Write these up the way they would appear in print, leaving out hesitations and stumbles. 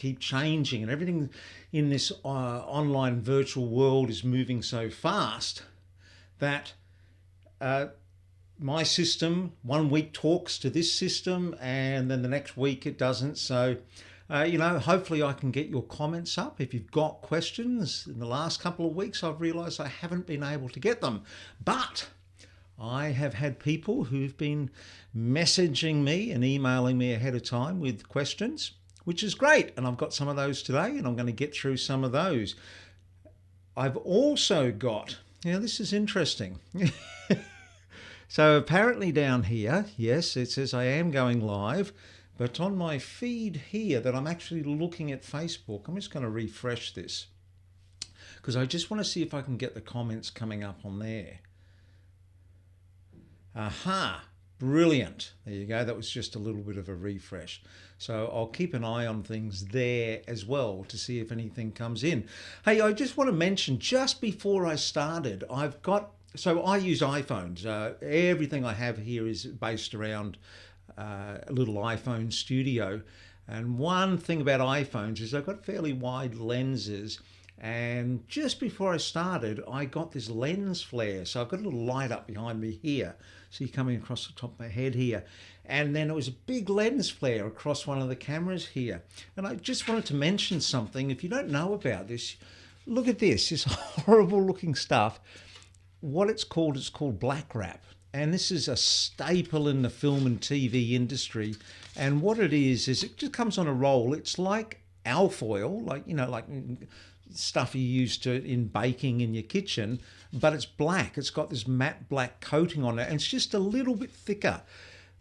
keep changing, and everything in this online virtual world is moving so fast that my system 1 week talks to this system and then the next week it doesn't. So hopefully I can get your comments up. If you've got questions, in the last couple of weeks I've realized I haven't been able to get them, but I have had people who've been messaging me and emailing me ahead of time with questions, which is great. And I've got some of those today, and I'm going to get through some of those. I've also got, this is interesting. So apparently down here, yes, it says I am going live, but on my feed here that I'm actually looking at Facebook, I'm just going to refresh this because I just want to see if I can get the comments coming up on there. Aha, brilliant. There you go. That was just a little bit of a refresh. So I'll keep an eye on things there as well to see if anything comes in. Hey, I just want to mention just before I started, so I use iPhones. Everything I have here is based around a little iPhone studio. And one thing about iPhones is they've got fairly wide lenses. And just before I started, I got this lens flare. So I've got a little light up behind me here. See coming across the top of my head here. And then it was a big lens flare across one of the cameras here. And I just wanted to mention something. If you don't know about this, look at this horrible looking stuff. What it's called black wrap. And this is a staple in the film and TV industry. And what it is it just comes on a roll. It's like alfoil, like stuff you use in baking in your kitchen, but it's black. It's got this matte black coating on it, and it's just a little bit thicker.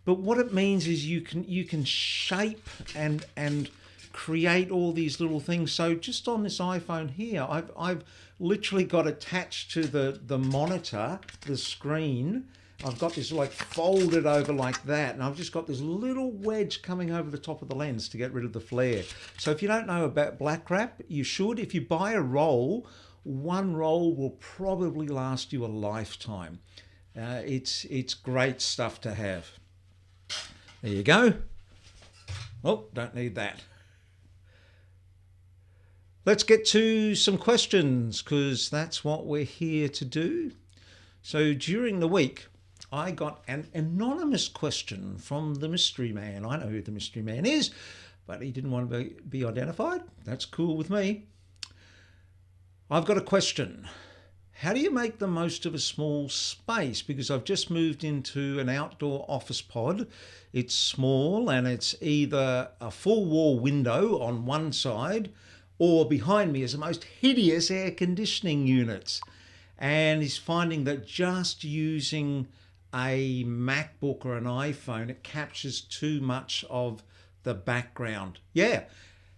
But what it means is you can shape and create all these little things. So just on this iPhone here, I've literally got attached to the monitor, the screen. I've got this like folded over like that, and I've just got this little wedge coming over the top of the lens to get rid of the flare. So if you don't know about black wrap, you should. If you buy a roll, one roll will probably last you a lifetime. It's great stuff to have. There you go. Oh, don't need that. Let's get to some questions because that's what we're here to do. So during the week, I got an anonymous question from the mystery man. I know who the mystery man is, but he didn't want to be identified. That's cool with me. I've got a question. How do you make the most of a small space? Because I've just moved into an outdoor office pod. It's small and it's either a full wall window on one side or behind me is the most hideous air conditioning units. And he's finding that just using a MacBook or an iPhone, it captures too much of the background. Yeah.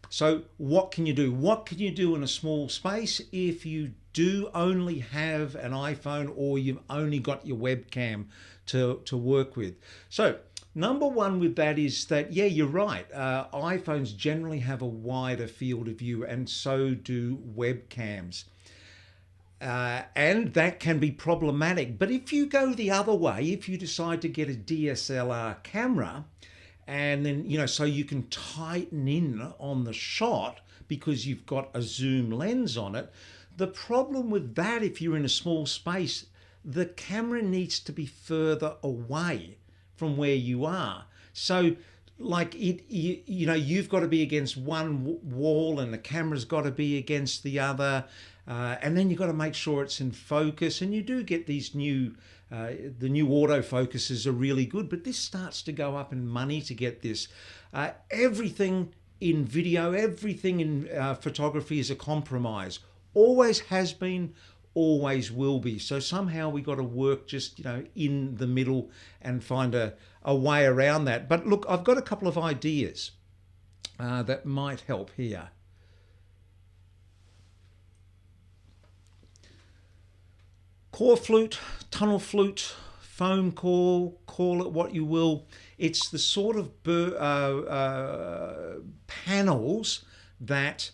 So what can you do? What can you do in a small space if you do only have an iPhone or you've only got your webcam to work with? So number one with that is that, yeah, you're right. iPhones generally have a wider field of view, and so do webcams. And that can be problematic. But if you go the other way, if you decide to get a DSLR camera, and then, so you can tighten in on the shot because you've got a zoom lens on it, the problem with that, if you're in a small space, the camera needs to be further away from where you are. So like you've got to be against one wall and the camera's got to be against the other. And then you've got to make sure it's in focus. And you do get these new, the new autofocuses are really good, but this starts to go up in money to get this. Everything in video, everything in photography is a compromise. Always has been, always will be. So somehow we got to work just, in the middle and find a way around that. But look, I've got a couple of ideas that might help here. Core flute, tunnel flute, foam core, call it what you will. It's the sort of panels that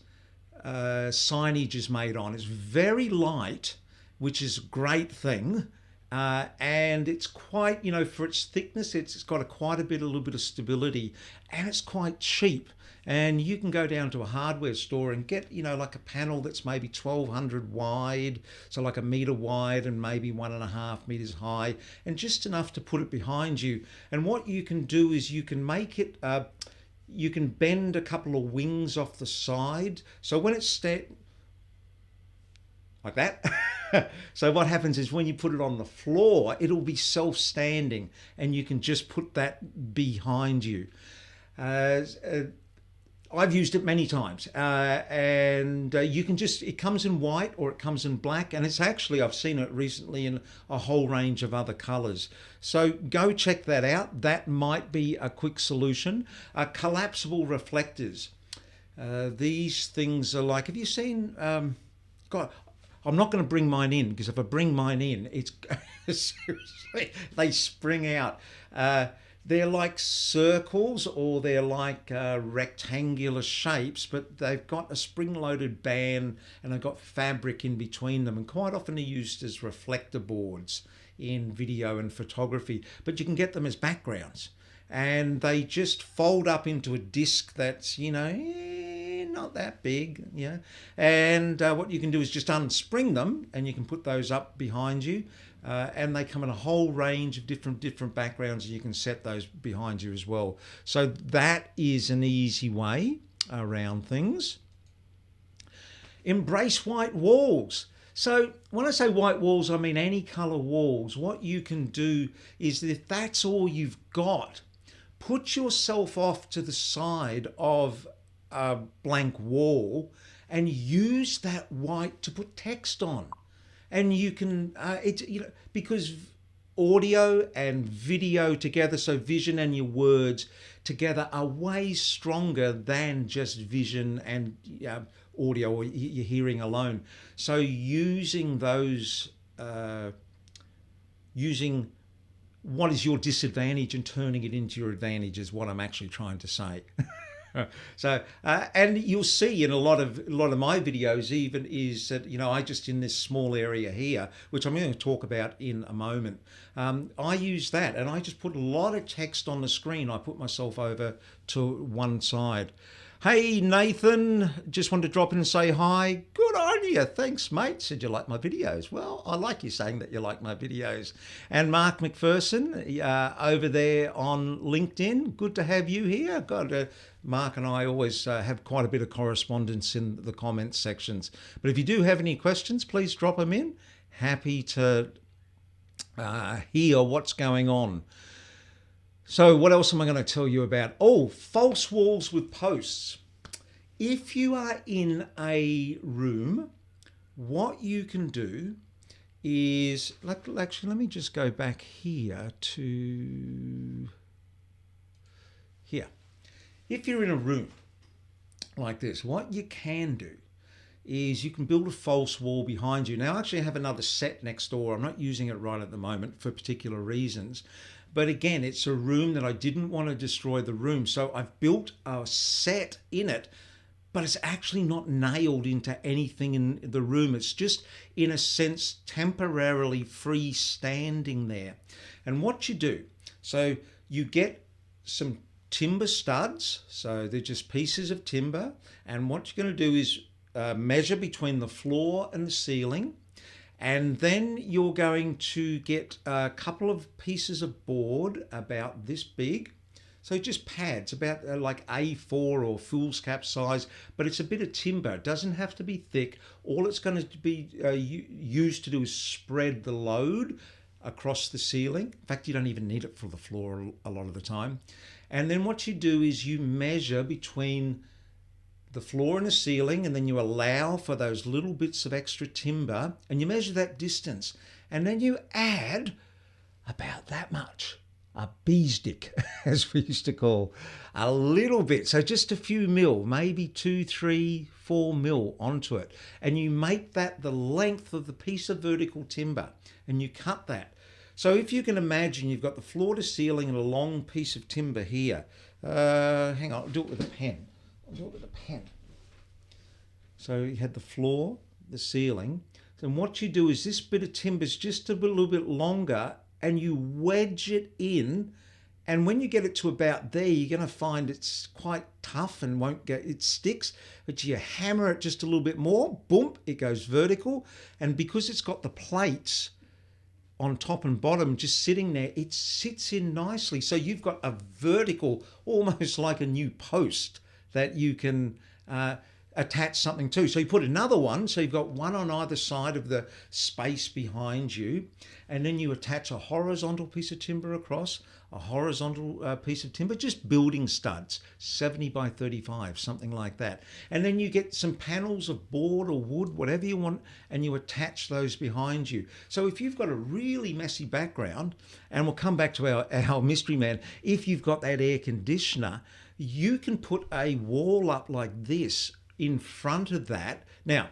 signage is made on. It's very light, which is a great thing. And it's quite, for its thickness, it's got quite a little bit of stability, and it's quite cheap. And you can go down to a hardware store and get, like a panel that's maybe 1200 wide, so like a meter wide and maybe 1.5 meters high, and just enough to put it behind you. And what you can do is you can make it, you can bend a couple of wings off the side. So when it's like that. So what happens is when you put it on the floor, it'll be self-standing, and you can just put that behind you. I've used it many times, and you can just, it comes in white or it comes in black, and it's actually, I've seen it recently in a whole range of other colors. So go check that out. That might be a quick solution. Collapsible reflectors. These things are like, have you seen, God, I'm not going to bring mine in, because if I bring mine in, it's seriously, they spring out. They're like circles, or they're like rectangular shapes, but they've got a spring-loaded band and they've got fabric in between them, and quite often are used as reflector boards in video and photography. But you can get them as backgrounds, and they just fold up into a disc that's, not that big, and what you can do is just unspring them, and you can put those up behind you, and they come in a whole range of different backgrounds, and you can set those behind you as well. So that is an easy way around things. Embrace white walls. So when I say white walls, I mean any color walls. What you can do is, if that's all you've got, put yourself off to the side of a blank wall and use that white to put text on. And you can, because audio and video together, so vision and your words together, are way stronger than just vision and audio or your hearing alone. So using those, using what is your disadvantage and turning it into your advantage is what I'm actually trying to say. So, and you'll see in a lot of my videos even is that, I just, in this small area here, which I'm going to talk about in a moment, I use that, and I just put a lot of text on the screen. I put myself over to one side. Hey, Nathan, just wanted to drop in and say hi. Good on you. Thanks, mate. Said you like my videos. Well, I like you saying that you like my videos. And Mark McPherson over there on LinkedIn. Good to have you here. Mark and I always have quite a bit of correspondence in the comments sections. But if you do have any questions, please drop them in. Happy to hear what's going on. So what else am I going to tell you about? Oh, false walls with posts. If you are in a room, what you can do is, actually, let me just go back here to here. If you're in a room like this, what you can do is you can build a false wall behind you. Now, I actually have another set next door. I'm not using it right at the moment for particular reasons. But again, it's a room that I didn't want to destroy the room. So I've built a set in it, but it's actually not nailed into anything in the room. It's just, in a sense, temporarily freestanding there. And what you do, so you get some timber studs. So they're just pieces of timber. And what you're going to do is measure between the floor and the ceiling. And then you're going to get a couple of pieces of board about this big. So just pads, about like A4 or foolscap size, but it's a bit of timber. It doesn't have to be thick. All it's going to be used to do is spread the load across the ceiling. In fact, you don't even need it for the floor a lot of the time. And then what you do is you measure between the floor and the ceiling, and then you allow for those little bits of extra timber, and you measure that distance, and then you add about that much, a bee's dick, as we used to call, a little bit, so just a few mil, maybe 2, 3, 4 mil onto it, and you make that the length of the piece of vertical timber, and you cut that. So if you can imagine, you've got the floor to ceiling and a long piece of timber here. Hang on, I'll do it with a pen. So you had the floor, the ceiling, and what you do is this bit of timber is just a little bit longer, and you wedge it in And when you get it to about there, you're going to find it's quite tough and it sticks, but you hammer it just a little bit more, boom, it goes vertical. And because it's got the plates on top and bottom just sitting there, it sits in nicely. So you've got a vertical, almost like a new post that you can attach something to. So you put another one, so you've got one on either side of the space behind you, and then you attach a horizontal piece of timber across, a horizontal piece of timber, just building studs, 70 by 35, something like that. And then you get some panels of board or wood, whatever you want, and you attach those behind you. So if you've got a really messy background, and we'll come back to our mystery man, if you've got that air conditioner, you can put a wall up like this in front of that. Now,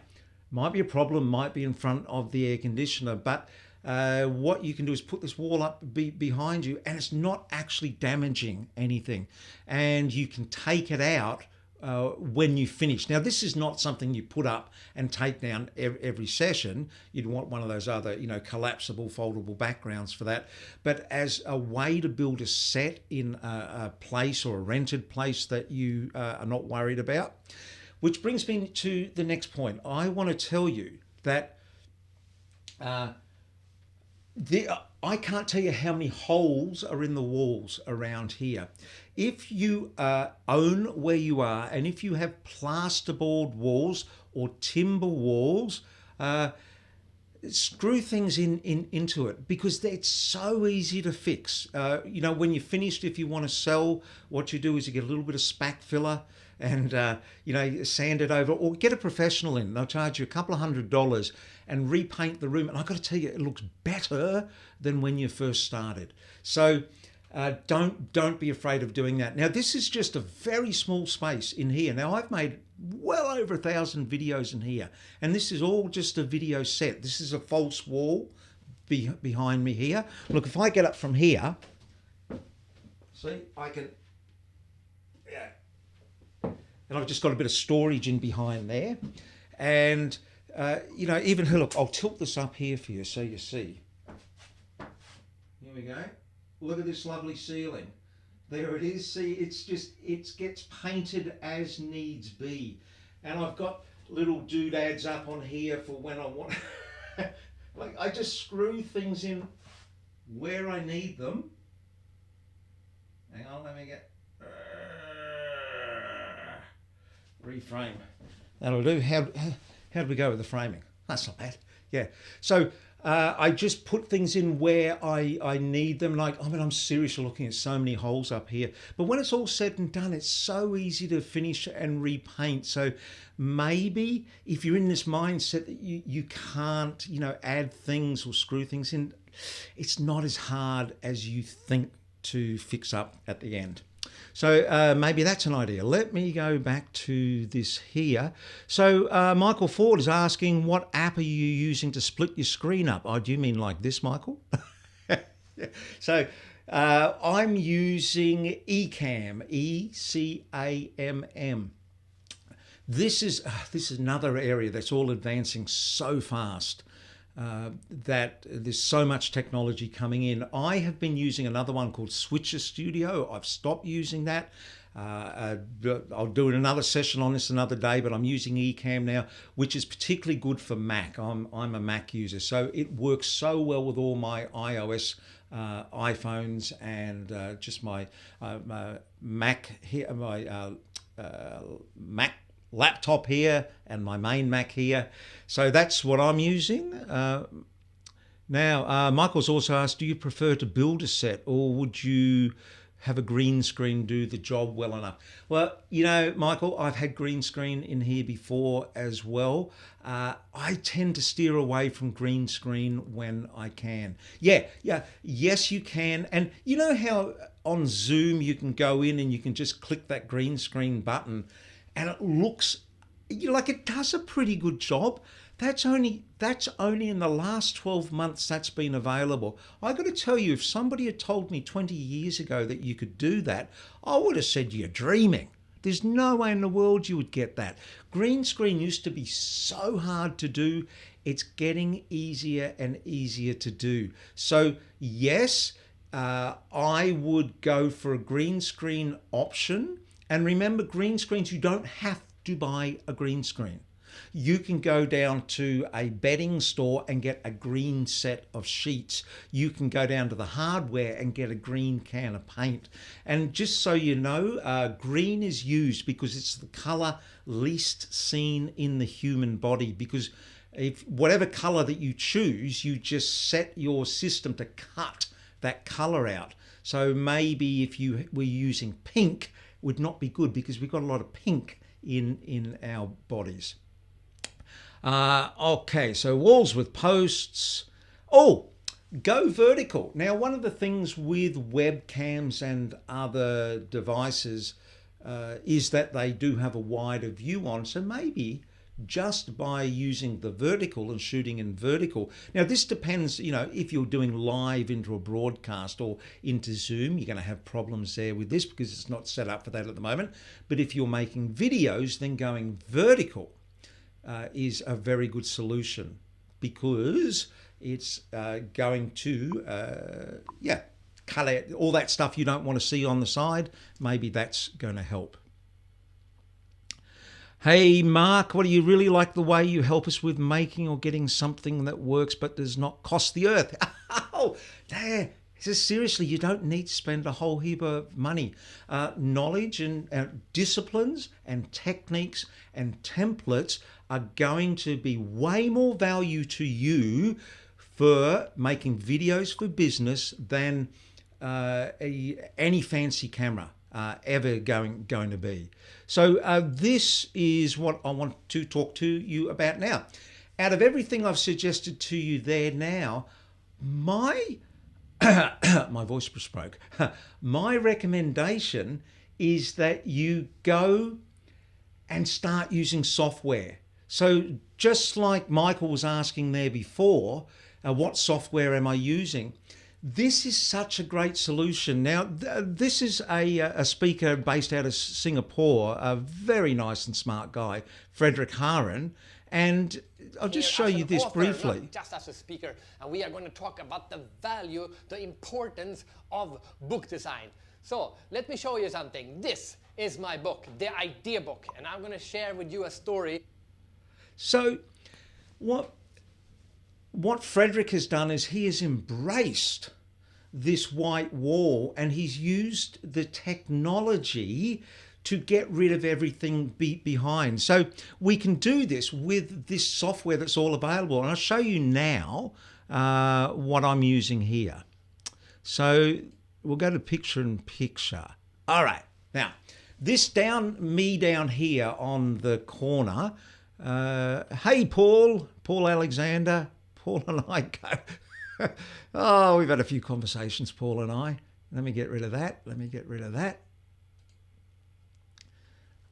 might be a problem, might be in front of the air conditioner, but what you can do is put this wall up behind you, and it's not actually damaging anything. And you can take it out when you finish. Now, this is not something you put up and take down every session. You'd want one of those other, collapsible, foldable backgrounds for that. But as a way to build a set in a place or a rented place that you are not worried about. Which brings me to the next point. I want to tell you that I can't tell you how many holes are in the walls around here. If you own where you are, and if you have plasterboard walls or timber walls, screw things into it, because it's so easy to fix. When you're finished, if you want to sell, what you do is you get a little bit of spack filler and sand it over, or get a professional in. They'll charge you a couple of $100 and repaint the room. And I've got to tell you, it looks better than when you first started. So don't be afraid of doing that. Now, this is just a very small space in here. Now, I've made well over 1,000 videos in here, and this is all just a video set. This is a false wall behind me here. Look, if I get up from here, see, I can, yeah. And I've just got a bit of storage in behind there. And, even here, look, I'll tilt this up here for you so you see. Here we go. Look at this lovely ceiling. There it is. See, it gets painted as needs be. And I've got little doodads up on here for when I want. Like, I just screw things in where I need them. Hang on, let me get... reframe. That'll do. How do we go with the framing? That's not bad. Yeah. So I just put things in where I need them. Like, I'm seriously looking at so many holes up here. But when it's all said and done, it's so easy to finish and repaint. So maybe if you're in this mindset that you can't, add things or screw things in, it's not as hard as you think to fix up at the end. So maybe that's an idea. Let me go back to this here. So Michael Ford is asking, what app are you using to split your screen up? Oh, do you mean like this, Michael? So I'm using Ecamm, E-C-A-M-M. This is another area that's all advancing so fast. That there's so much technology coming in. I have been using another one called Switcher Studio. I've stopped using that. I'll do another session on this another day, but I'm using Ecamm now, which is particularly good for Mac. I'm a Mac user, so it works so well with all my iOS iPhones and just my Mac here, my Mac laptop here and my main Mac here. So that's what I'm using. Now, Michael's also asked, do you prefer to build a set, or would you have a green screen do the job well enough? Well, Michael, I've had green screen in here before as well. I tend to steer away from green screen when I can. Yes, you can. And you know how on Zoom you can go in and you can just click that green screen button and it looks like it does a pretty good job. That's only in the last 12 months that's been available. I got to tell you, if somebody had told me 20 years ago that you could do that, I would have said you're dreaming. There's no way in the world you would get that. Green screen used to be so hard to do. It's getting easier and easier to do. So yes, I would go for a green screen option. And remember, green screens, you don't have to buy a green screen. You can go down to a bedding store and get a green set of sheets. You can go down to the hardware and get a green can of paint. And just so you know, green is used because it's the color least seen in the human body, because if whatever color that you choose, you just set your system to cut that color out. So maybe if you were using pink, would not be good because we've got a lot of pink in our bodies. Okay, so walls with posts. Oh, go vertical. Now, one of the things with webcams and other devices is that they do have a wider view on. So maybe just by using the vertical and shooting in vertical. Now, this depends, you know, if you're doing live into a broadcast or into Zoom, you're going to have problems there with this because it's not set up for that at the moment. But if you're making videos, then going vertical is a very good solution because it's going to, cut out all that stuff you don't want to see on the side. Maybe that's going to help. Hey, Mark, what do you really like the way you help us with making or getting something that works but does not cost the earth? Oh, there. Seriously, you don't need to spend a whole heap of money. Knowledge and disciplines and techniques and templates are going to be way more value to you for making videos for business than any fancy camera ever going to be. So this is what I want to talk to you about now. Out of everything I've suggested to you there now, my voice just broke. My recommendation is that you go and start using software. So just like Michael was asking there before, what software am I using? This is such a great solution. Now, this is a speaker based out of Singapore, a very nice and smart guy, Frederick Haran, and I'll just show you this briefly. Not just as a speaker, and we are going to talk about the value, the importance of book design. So let me show you something. This is my book, the idea book, and I'm going to share with you a story. So what Frederick has done is he has embraced this white wall and he's used the technology to get rid of everything behind. So we can do this with this software that's all available. And I'll show you now what I'm using here. So we'll go to picture in picture. All right. Now, this down here on the corner. Hey, Paul Alexander. Paul and I go. Oh, we've had a few conversations, Paul and I. Let me get rid of that.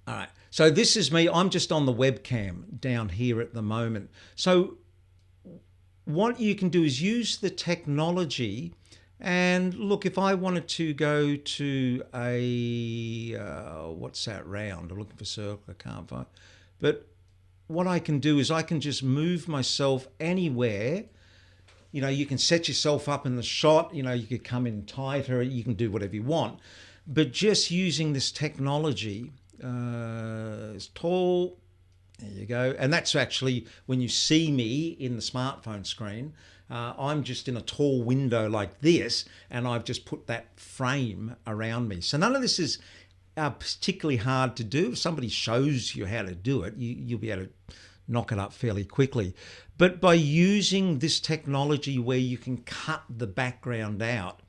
All right. So this is me. I'm just on the webcam down here at the moment. So what you can do is use the technology. And look, if I wanted to go to a, what's that round? I'm looking for circle. I can't find. But what I can do is I can just move myself anywhere. You know, you can set yourself up in the shot. You know, you could come in tighter. You can do whatever you want. But just using this technology, it's tall. There you go. And that's actually when you see me in the smartphone screen. I'm just in a tall window like this, and I've just put that frame around me. So none of this is particularly hard to do. If somebody shows you how to do it, you'll be able to knock it up fairly quickly. But by using this technology where you can cut the background out,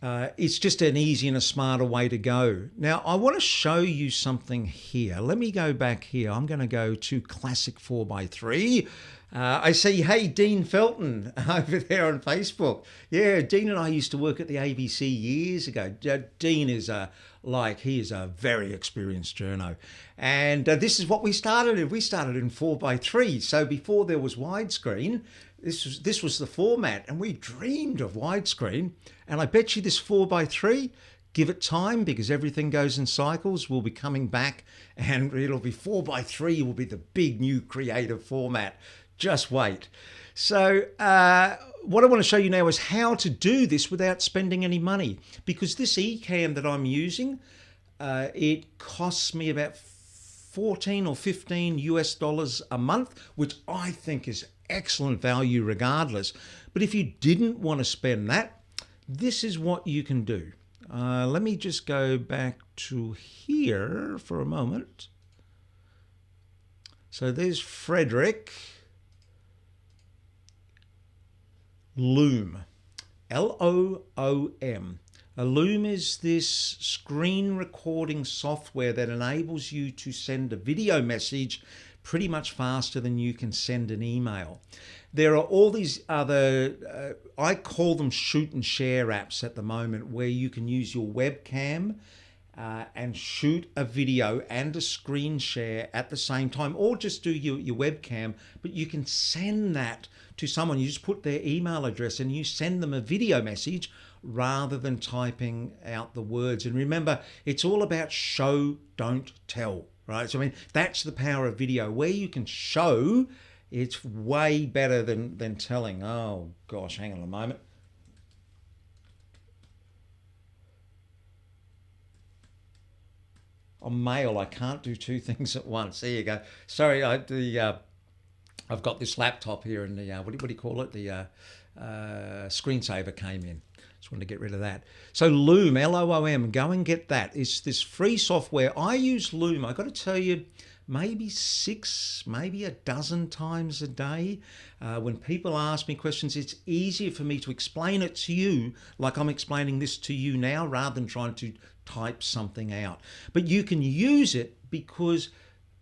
it's just an easy and a smarter way to go. Now, I want to show you something here. Let me go back here. I'm going to go to Classic 4x3. I see, hey, Dean Felton over there on Facebook. Yeah, Dean and I used to work at the ABC years ago. Dean is he is a very experienced journo. And this is what we started in. We started in 4x3. So before there was widescreen, this was the format, and we dreamed of widescreen. And I bet you this 4x3, give it time because everything goes in cycles. We'll be coming back and it'll be 4x3 will be the big new creative format. Just wait. So what I want to show you now is how to do this without spending any money, because this eCam that I'm using, it costs me about 14 or 15 US dollars a month, which I think is excellent value regardless. But if you didn't want to spend that, this is what you can do. Let me just go back to here for a moment. So there's Frederick. Loom, L-O-O-M. A Loom is this screen recording software that enables you to send a video message pretty much faster than you can send an email. There are all these other, I call them shoot and share apps at the moment, where you can use your webcam and shoot a video and a screen share at the same time, or just do your webcam, but you can send that to someone. You just put their email address and you send them a video message rather than typing out the words. And remember, it's all about show, don't tell, right? So I mean, that's the power of video. Where you can show, it's way better than telling. Oh gosh, hang on a moment. On mail, I can't do two things at once. There you go. Sorry, I've got this laptop here, and the what do you call it? The screensaver came in. Just wanted to get rid of that. So Loom, L-O-O-M, go and get that. It's this free software. I use Loom, I got to tell you, maybe 6, maybe a dozen times a day. When people ask me questions, it's easier for me to explain it to you like I'm explaining this to you now, rather than trying to type something out. But you can use it because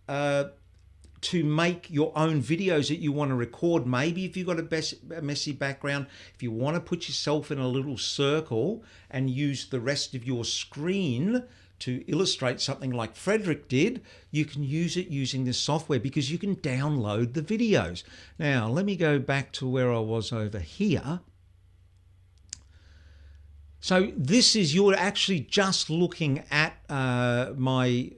to make your own videos that you want to record. Maybe if you've got a messy background, if you want to put yourself in a little circle and use the rest of your screen to illustrate something like Frederick did, you can use it using this software because you can download the videos. Now, let me go back to where I was over here. So this is, you're actually just looking at my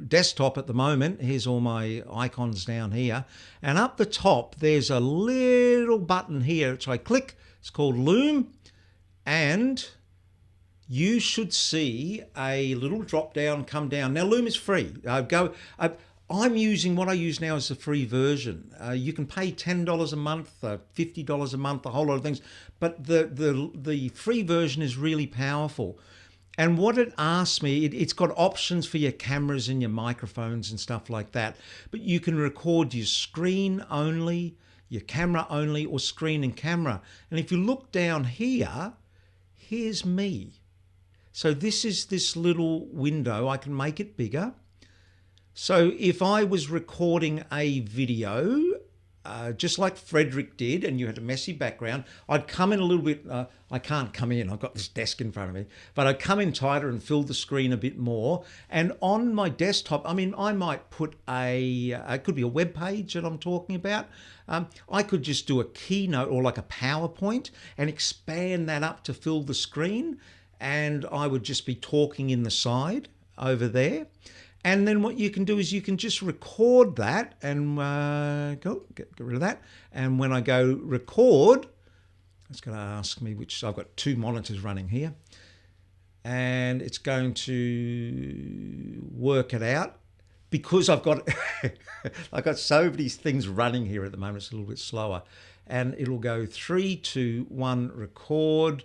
desktop at the moment. Here's all my icons down here. And up the top, there's a little button here, which I click. It's called Loom. And you should see a little drop down come down. Now, Loom is free. I'm using what I use now as the free version. You can pay $10 a month, $50 a month, a whole lot of things. But the free version is really powerful. And what it asks me, it's got options for your cameras and your microphones and stuff like that. But you can record your screen only, your camera only, or screen and camera. And if you look down here, here's me. So this is this little window. I can make it bigger. So if I was recording a video, just like Frederick did, and you had a messy background, I'd come in a little bit, I can't come in, I've got this desk in front of me, but I'd come in tighter and fill the screen a bit more. And on my desktop, I mean, I might put it could be a web page that I'm talking about. I could just do a keynote or like a PowerPoint and expand that up to fill the screen. And I would just be talking in the side over there. And then what you can do is you can just record that and get rid of that. And when I go record, it's going to ask me which, I've got 2 monitors running here. And it's going to work it out because I've got so many things running here at the moment. It's a little bit slower. And it'll go 3, 2, 1, record.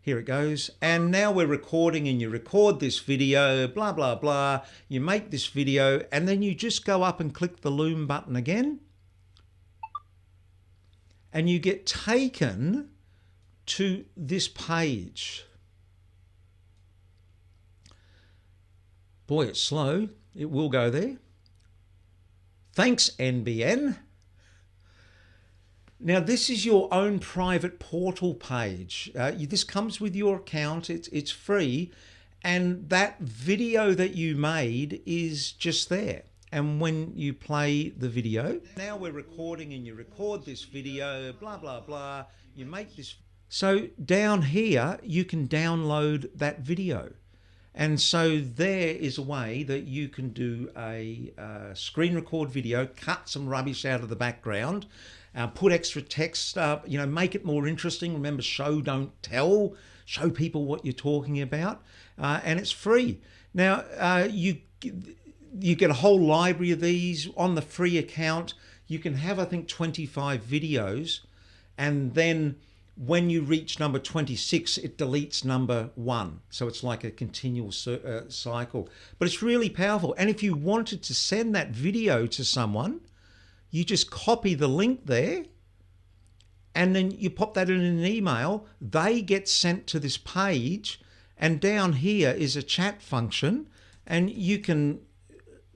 Here it goes. And now we're recording, and you record this video, blah, blah, blah. You make this video, and then you just go up and click the Loom button again. And you get taken to this page. Boy, it's slow. It will go there. Thanks, NBN. Now, this is your own private portal page. This comes with your account. It's free. And that video that you made is just there. And when you play the video, now we're recording, and you record this video, blah, blah, blah. You make this. So down here, you can download that video. And so there is a way that you can do a screen record video, cut some rubbish out of the background, put extra text up, make it more interesting. Remember, show, don't tell. Show people what you're talking about. And it's free. Now, you get a whole library of these on the free account. You can have, I think, 25 videos. And then when you reach number 26, it deletes number 1. So it's like a continual cycle. But it's really powerful. And if you wanted to send that video to someone, you just copy the link there and then you pop that in an email. They get sent to this page, and down here is a chat function, and you can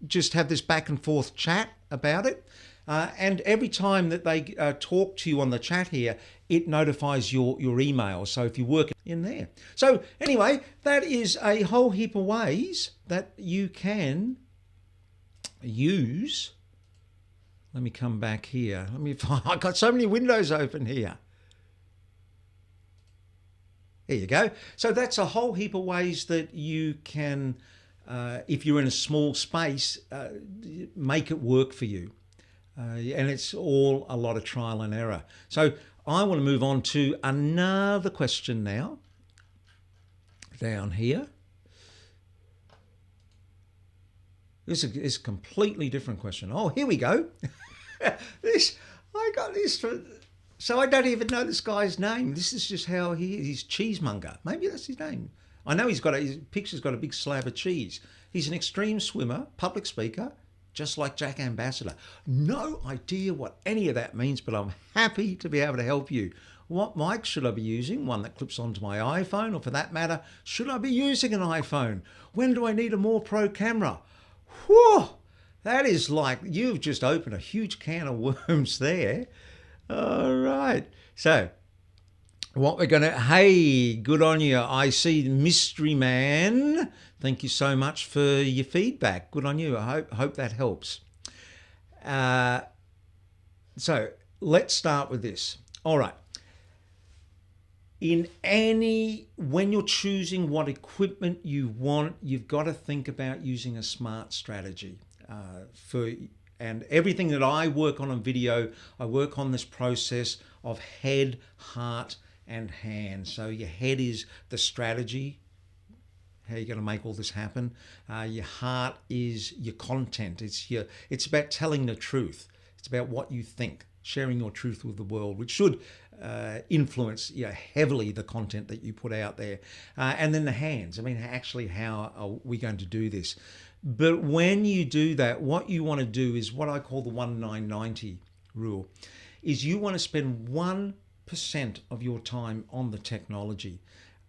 just have this back and forth chat about it. And every time that they talk to you on the chat here, it notifies your email. So if you work in there. So anyway, that is a whole heap of ways that you can use. Let me come back here. Let me find, I've got so many windows open here. There you go. So that's a whole heap of ways that you can, if you're in a small space, make it work for you. And it's all a lot of trial and error. So I want to move on to another question now. Down here. This is a completely different question. Oh, here we go. I got this. So I don't even know this guy's name. This is just how he's cheesemonger. Maybe that's his name. I know his picture's got a big slab of cheese. He's an extreme swimmer, public speaker, just like Jack Ambassador. No idea what any of that means, but I'm happy to be able to help you. What mic should I be using? One that clips onto my iPhone, or for that matter, should I be using an iPhone? When do I need a more pro camera? Whew, that is like, you've just opened a huge can of worms there. All right. So what we're going to, hey, good on you. I see Mystery Man. Thank you so much for your feedback. Good on you. I hope that helps. So let's start with this. All right. When you're choosing what equipment you want, you've got to think about using a smart strategy. And everything that I work on video, I work on this process of head, heart, and hand. So your head is the strategy, how you're going to make all this happen. Your heart is your content. It's about telling the truth. It's about what you think, sharing your truth with the world, which should influence heavily the content that you put out there. And then the hands. I mean, actually, how are we going to do this? But when you do that, what you want to do is what I call the 1-9-90 rule, is you want to spend 1% of your time on the technology,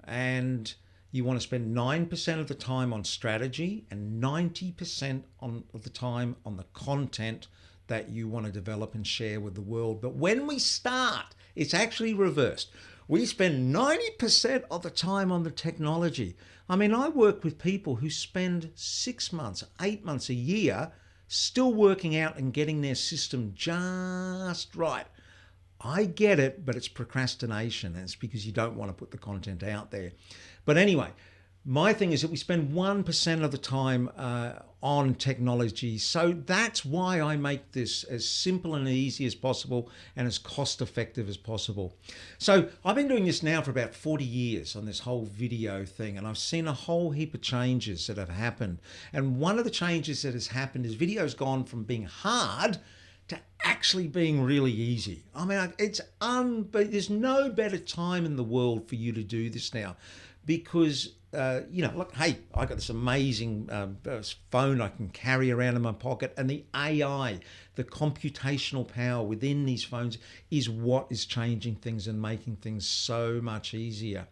and you want to spend 9% of the time on strategy and 90% of the time on the content that you want to develop and share with the world. But when we start, it's actually reversed. We spend 90% of the time on the technology. I mean, I work with people who spend 6 months, 8 months, a year, still working out and getting their system just right. I get it, but it's procrastination, and it's because you don't want to put the content out there. But anyway, my thing is that we spend 1% of the time on technology. So that's why I make this as simple and easy as possible and as cost effective as possible. So I've been doing this now for about 40 years on this whole video thing, and I've seen a whole heap of changes that have happened. And one of the changes that has happened is video's gone from being hard to actually being really easy. I mean, there's no better time in the world for you to do this now, because look, hey, I got this amazing phone I can carry around in my pocket, and the AI, the computational power within these phones is what is changing things and making things so much easier.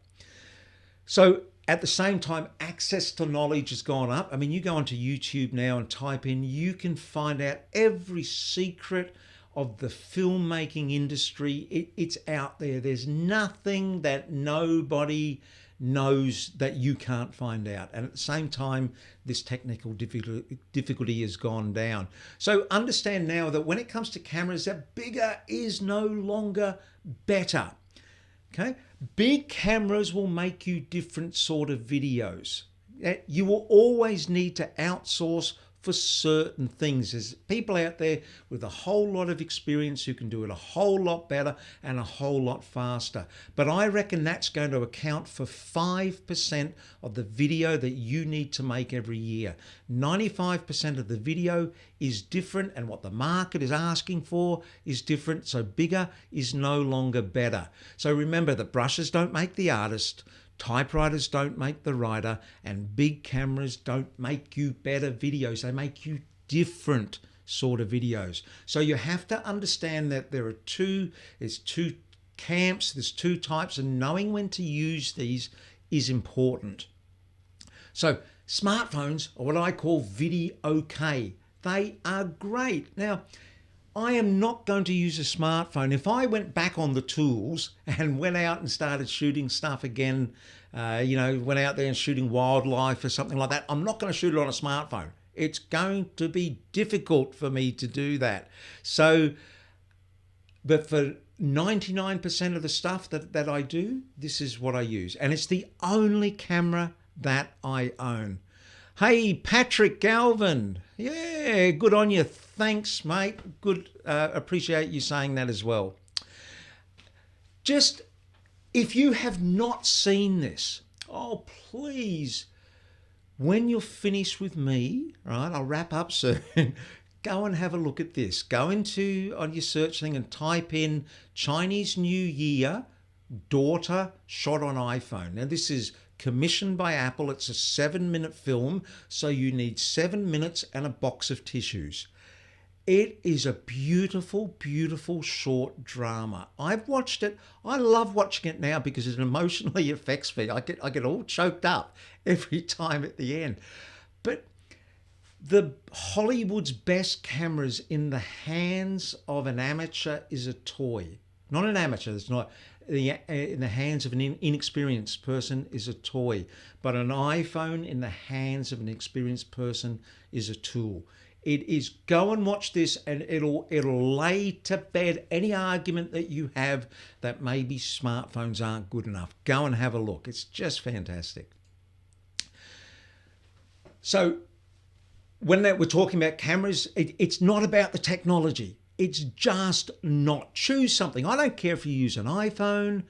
So at the same time, access to knowledge has gone up. I mean, you go onto YouTube now and type in, you can find out every secret of the filmmaking industry. It's out there. There's nothing that nobody knows that you can't find out. And at the same time, this technical difficulty has gone down. So understand now that when it comes to cameras, that bigger is no longer better. Okay? Big cameras will make you different sort of videos. You will always need to outsource for certain things. There's people out there with a whole lot of experience who can do it a whole lot better and a whole lot faster. But I reckon that's going to account for 5% of the video that you need to make every year. 95% of the video is different, and what the market is asking for is different. So bigger is no longer better. So remember that brushes don't make the artist. Typewriters don't make the writer, and big cameras don't make you better videos. They make you different sort of videos. So you have to understand that there's two camps, there's two types, and knowing when to use these is important. So smartphones are what I call video-okay. They are great. Now, I am not going to use a smartphone. If I went back on the tools and went out and started shooting stuff again, went out there and shooting wildlife or something like that, I'm not going to shoot it on a smartphone. It's going to be difficult for me to do that. So, but for 99% of the stuff that I do, this is what I use. And it's the only camera that I own. Hey, Patrick Galvin. Yeah, good on you. Thanks, mate. Good. Appreciate you saying that as well. Just, if you have not seen this, oh, please, when you're finished with me, right, I'll wrap up soon, go and have a look at this. Go on your search thing and type in Chinese New Year daughter shot on iPhone. Now, this is commissioned by Apple. It's a 7-minute film, so you need 7 minutes and a box of tissues. It is a beautiful, beautiful short drama. I've watched it. I love watching it now because it emotionally affects me. I get all choked up every time at the end. But the Hollywood's best cameras in the hands of an amateur is a toy. Not an amateur. It's not. In the hands of an inexperienced person is a toy, but an iPhone in the hands of an experienced person is a tool. It is, go and watch this, and it'll lay to bed any argument that you have that maybe smartphones aren't good enough. Go and have a look. It's just fantastic. So when we're talking about cameras, it's not about the technology. It's just not. Choose something. I don't care if you use an iPhone,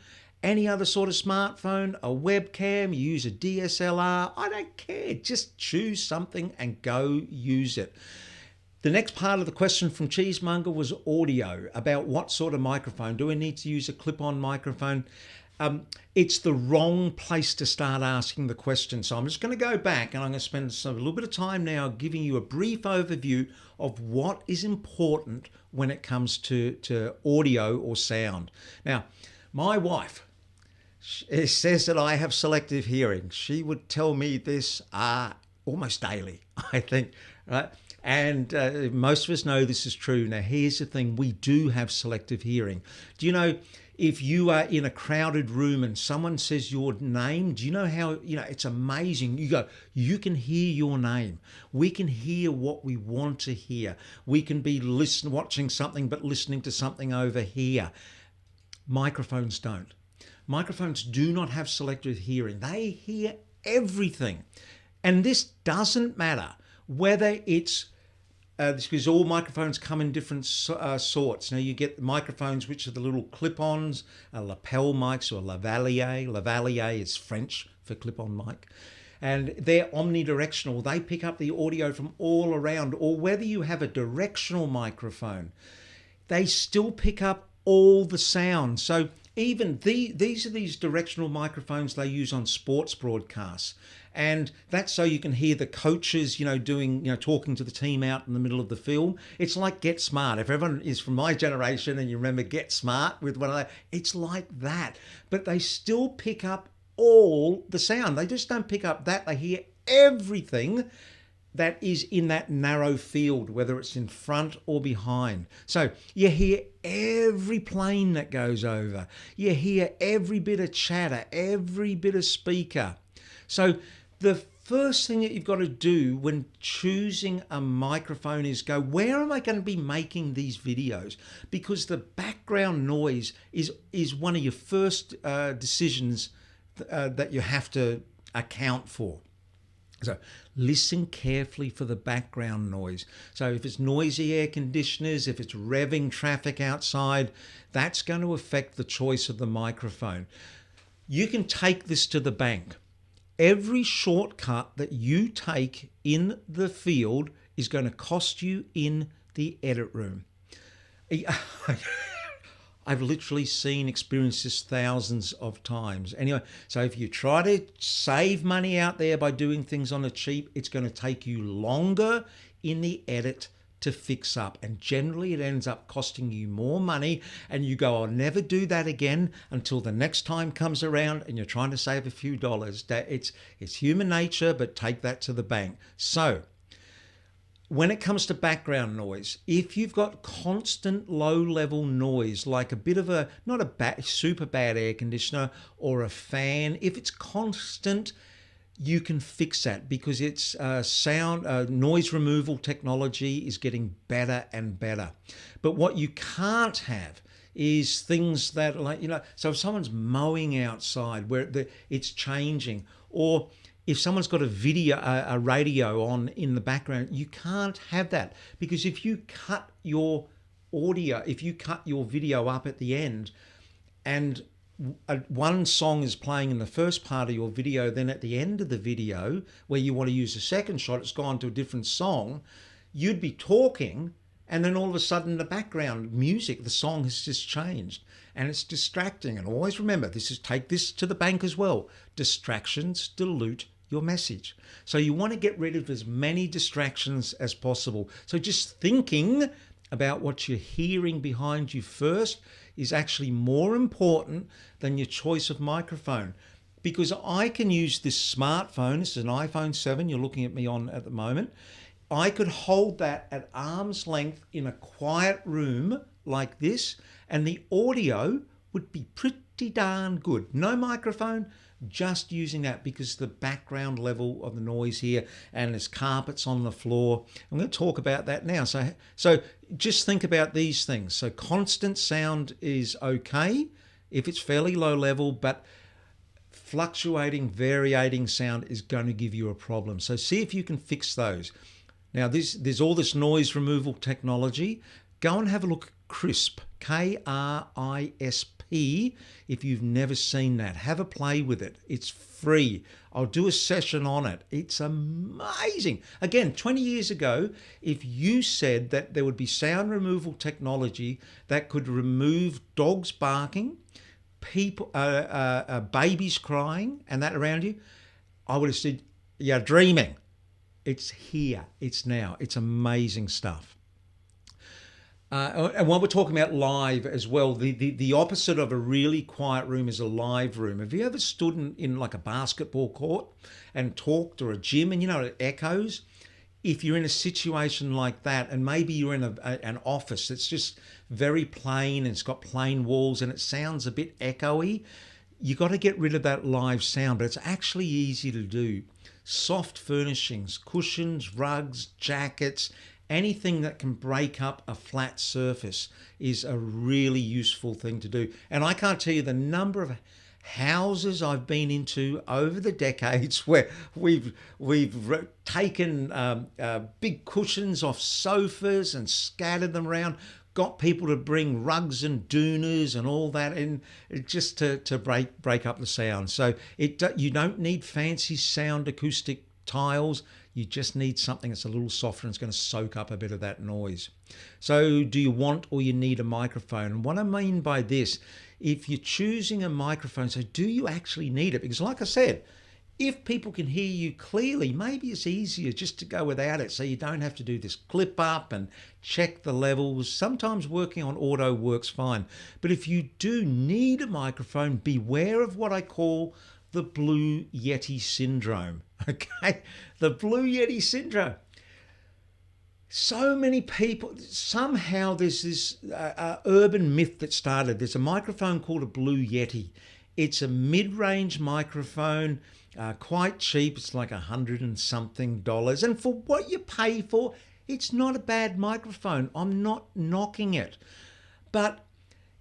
any other sort of smartphone, a webcam, you use a DSLR. I don't care. Just choose something and go use it. The next part of the question from Cheesemonger was audio, about what sort of microphone. Do we need to use a clip-on microphone? It's the wrong place to start asking the question. So I'm just going to go back and I'm going to spend a little bit of time now giving you a brief overview of what is important when it comes to audio or sound. Now, my wife says that I have selective hearing. She would tell me this almost daily, I think, right? And most of us know this is true. Now, here's the thing. We do have selective hearing. Do you know, if you are in a crowded room and someone says your name, do you know how, it's amazing. You can hear your name. We can hear what we want to hear. We can be watching something, but listening to something over here. Microphones don't. Microphones do not have selective hearing. They hear everything. And this doesn't matter whether it's because all microphones come in different sorts. Now you get microphones which are the little clip-ons, lapel mics or lavalier. Lavalier is French for clip-on mic. And they're omnidirectional. They pick up the audio from all around. Or whether you have a directional microphone, they still pick up all the sound. So even these are these directional microphones they use on sports broadcasts. And that's so you can hear the coaches, talking to the team out in the middle of the film. It's like Get Smart. If everyone is from my generation and you remember Get Smart with one of that, it's like that. But they still pick up all the sound. They just don't pick up that. They hear everything that is in that narrow field, whether it's in front or behind. So you hear every plane that goes over. You hear every bit of chatter, every bit of speaker. So the first thing that you've got to do when choosing a microphone is go, where am I going to be making these videos? Because the background noise is one of your first decisions that you have to account for. So listen carefully for the background noise. So if it's noisy air conditioners, if it's revving traffic outside, that's going to affect the choice of the microphone. You can take this to the bank. Every shortcut that you take in the field is going to cost you in the edit room. I've literally experienced this thousands of times. Anyway, so if you try to save money out there by doing things on the cheap, it's going to take you longer in the edit to fix up. And generally it ends up costing you more money, and you go, I'll never do that again, until the next time comes around and you're trying to save a few dollars. It's human nature, but take that to the bank. So when it comes to background noise, if you've got constant low-level noise, like a bit of a, not a super bad air conditioner or a fan, if it's constant, you can fix that, because it's noise removal technology is getting better and better. But what you can't have is things that, like, so if someone's mowing outside where it's changing, or if someone's got a radio on in the background, you can't have that, because if you cut your video up at the end, and one song is playing in the first part of your video, then at the end of the video where you want to use a second shot, it's gone to a different song, you'd be talking, and then all of a sudden the background music, the song has just changed, and it's distracting. And always remember, take this to the bank as well. Distractions dilute your message. So you want to get rid of as many distractions as possible. So just thinking about what you're hearing behind you first is actually more important than your choice of microphone. Because I can use this smartphone, this is an iPhone 7 you're looking at me on at the moment, I could hold that at arm's length in a quiet room like this, and the audio would be pretty darn good. No microphone, just using that, because the background level of the noise here, and there's carpets on the floor. I'm going to talk about that now. So just think about these things. So constant sound is okay if it's fairly low level, but fluctuating, variating sound is going to give you a problem. So see if you can fix those. Now there's all this noise removal technology. Go and have a look at Crisp, KRISP. If you've never seen that, have a play with it. It's free. I'll do a session on it. It's amazing. Again, 20 years ago, if you said that there would be sound removal technology that could remove dogs barking, people, babies crying, and that around you, I would have said, you're dreaming. It's here. It's now. It's amazing stuff. And while we're talking about live as well, the opposite of a really quiet room is a live room. Have you ever stood in like a basketball court and talked, or a gym, and it echoes? If you're in a situation like that, and maybe you're in an office that's just very plain and it's got plain walls and it sounds a bit echoey, you got to get rid of that live sound, but it's actually easy to do. Soft furnishings, cushions, rugs, jackets, anything that can break up a flat surface is a really useful thing to do. And I can't tell you the number of houses I've been into over the decades where we've taken big cushions off sofas and scattered them around, got people to bring rugs and doonas and all that in, just to break up the sound. So you don't need fancy sound acoustic tiles. You just need something that's a little softer and it's going to soak up a bit of that noise. So do you want or you need a microphone? And what I mean by this, if you're choosing a microphone, so do you actually need it? Because like I said, if people can hear you clearly, maybe it's easier just to go without it, so you don't have to do this clip up and check the levels. Sometimes working on auto works fine. But if you do need a microphone, beware of what I call the Blue Yeti syndrome. Okay, the Blue Yeti syndrome. So many people, somehow there's this urban myth that started. There's a microphone called a Blue Yeti. It's a mid-range microphone, quite cheap. It's like $100 and something. And for what you pay for, it's not a bad microphone. I'm not knocking it. But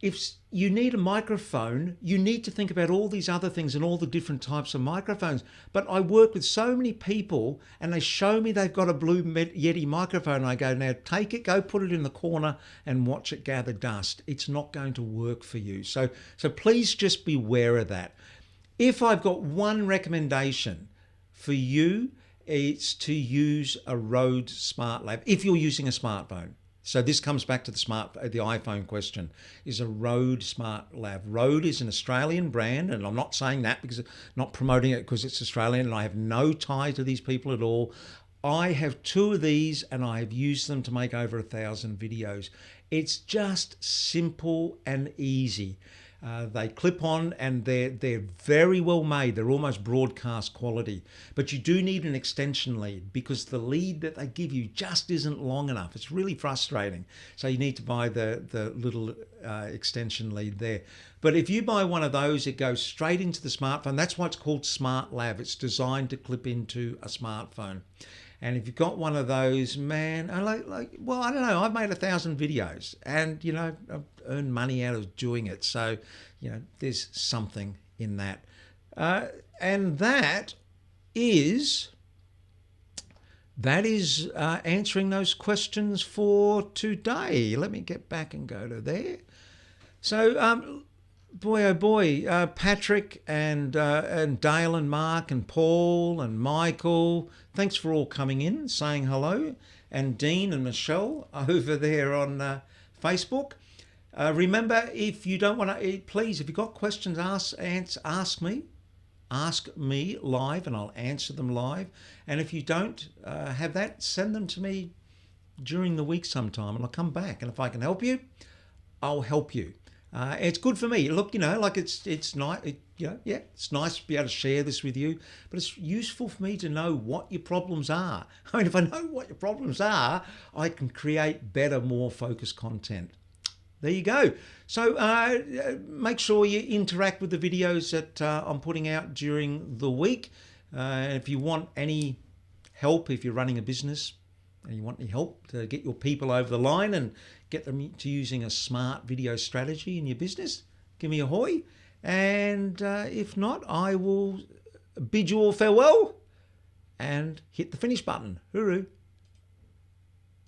if you need a microphone, you need to think about all these other things and all the different types of microphones. But I work with so many people and they show me they've got a Blue Yeti microphone. I go, now take it, go put it in the corner and watch it gather dust. It's not going to work for you. So please just be aware of that. If I've got one recommendation for you, it's to use a Rode Smart Lab if you're using a smartphone. So this comes back to the iPhone question, is a Rode Smart Lab. Rode is an Australian brand, and I'm not saying that because not promoting it because it's Australian, and I have no tie to these people at all. I have 2 of these and I've used them to make over 1,000 videos. It's just simple and easy. They clip on and they're very well made. They're almost broadcast quality. But you do need an extension lead because the lead that they give you just isn't long enough. It's really frustrating. So you need to buy the little extension lead there. But if you buy one of those, it goes straight into the smartphone. That's why it's called Smart Lab. It's designed to clip into a smartphone. And if you've got one of those, man, well, I don't know, I've made 1,000 videos and, you know, I've earned money out of doing it. So, you know, there's something in that. And that is answering those questions for today. Let me get back and go to there. So, boy, oh boy, Patrick and Dale and Mark and Paul and Michael, thanks for all coming in, saying hello. And Dean and Michelle over there on Facebook. Remember, if you don't want to, please, if you've got questions, ask me. Ask me live and I'll answer them live. And if you don't have that, send them to me during the week sometime and I'll come back. And if I can help you, I'll help you. It's good for me. Look, you know, like it's nice. It's nice to be able to share this with you, but it's useful for me to know what your problems are. I mean, if I know what your problems are, I can create better, more focused content. There you go. So make sure you interact with the videos that I'm putting out during the week. If you want any help, if you're running a business and you want any help to get your people over the line and get them to using a smart video strategy in your business, give me a hoy. And if not, I will bid you all farewell and hit the finish button. Hooroo.